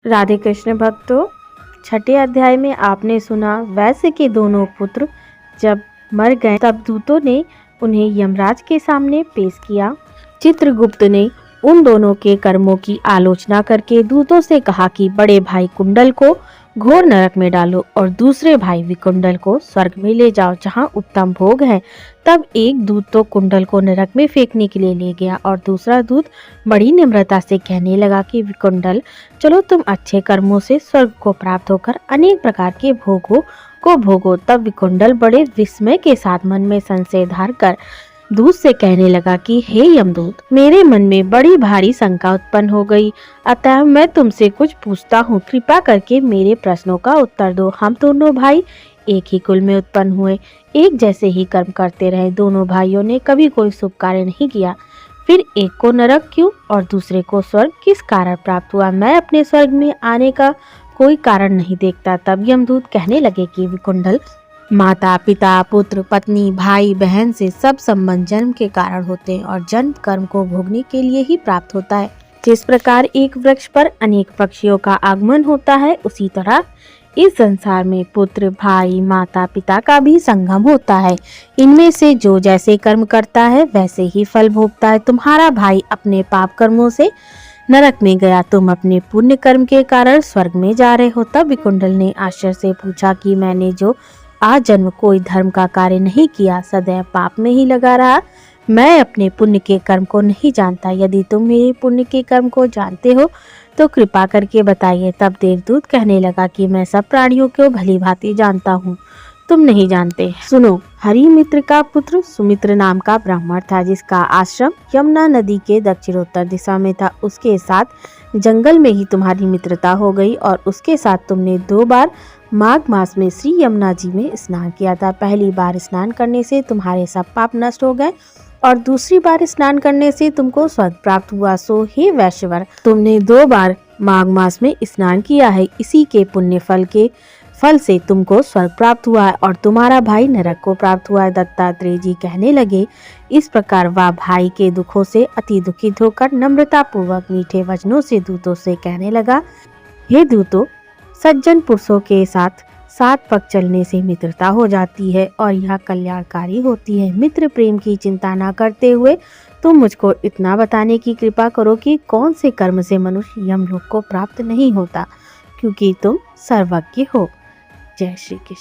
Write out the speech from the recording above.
राधे कृष्ण भक्तों, छठे अध्याय में आपने सुना वैश्य के दोनों पुत्र जब मर गए तब दूतों ने उन्हें यमराज के सामने पेश किया। चित्रगुप्त ने उन दोनों के कर्मों की आलोचना करके दूतों से कहा कि बड़े भाई कुंडल को घोर नरक में डालो और दूसरे भाई विकुंडल को स्वर्ग में ले जाओ जहां उत्तम भोग है। तब एक दूत तो कुंडल को नरक में फेंकने के लिए ले गया और दूसरा दूत बड़ी निम्रता से कहने लगा कि विकुंडल, चलो तुम अच्छे कर्मों से स्वर्ग को प्राप्त होकर अनेक प्रकार के भोगों को भोगो। तब विकुंडल बड़े विस्मय के साथ मन में संशय धार कर दूत से कहने लगा कि हे यमदूत, मेरे मन में बड़ी भारी शंका उत्पन्न हो गई, अतः मैं तुमसे कुछ पूछता हूँ। कृपा करके मेरे प्रश्नों का उत्तर दो। हम दोनों भाई एक ही कुल में उत्पन्न हुए, एक जैसे ही कर्म करते रहे। दोनों भाइयों ने कभी कोई शुभ कार्य नहीं किया, फिर एक को नरक क्यों और दूसरे को स्वर्ग किस कारण प्राप्त हुआ? मैं अपने स्वर्ग में आने का कोई कारण नहीं देखता। तब यमदूत कहने लगे कि विकुंडल, माता पिता पुत्र पत्नी भाई बहन से सब संबंध जन्म के कारण होते हैं और जन्म कर्म को भोगने के लिए ही प्राप्त होता है। जिस प्रकार एक वृक्ष पर अनेक पक्षियों का आगमन होता है, उसी तरह इस संसार में पुत्र भाई माता पिता का भी संगम होता है। इनमें से जो जैसे कर्म करता है वैसे ही फल भोगता है। तुम्हारा भाई अपने पाप कर्मों से नरक में गया, तुम अपने पुण्य कर्म के कारण स्वर्ग में जा रहे हो। तब विकुंडल ने आश्चर्य से पूछा कि मैंने जो आज जन्म कोई धर्म का कार्य नहीं किया, सदैव पाप में ही लगा रहा, मैं अपने पुण्य के कर्म को नहीं जानता। यदि तुम मेरे पुण्य के कर्म को जानते हो तो कृपा करके बताइए। तब देवदूत कहने लगा कि मैं सब प्राणियों को भली भांति जानता हूँ, तुम नहीं जानते। सुनो, हरिमित्र का पुत्र सुमित्र नाम का ब्राह्मण था, जिसका आश्रम यमुना नदी के दक्षिणोत्तर दिशा में था। उसके साथ जंगल में ही तुम्हारी मित्रता हो गई और उसके साथ तुमने 2 बार माघ मास में श्री यमुना जी में स्नान किया था। पहली बार स्नान करने से तुम्हारे सब पाप नष्ट हो गए और दूसरी बार स्नान करने से तुमको स्वर्ग प्राप्त हुआ। सो हे वैश्यवर, तुमने 2 बार माघ मास में स्नान किया है, इसी के पुण्य फल के फल से तुमको स्वर्ग प्राप्त हुआ है और तुम्हारा भाई नरक को प्राप्त हुआ है। दत्तात्रेय जी कहने लगे, इस प्रकार वह भाई के दुखों से अति दुखित होकर नम्रता पूर्वक मीठे वचनों से दूतों से कहने लगा, हे दूतों, सज्जन पुरुषों के साथ 7 पग चलने से मित्रता हो जाती है और यह कल्याणकारी होती है। मित्र प्रेम की चिंता न करते हुए तुम मुझको इतना बताने की कृपा करो कि कौन से कर्म से मनुष्य यमलोक को प्राप्त नहीं होता, क्योंकि तुम सर्वज्ञ हो। जय श्री कृष्ण।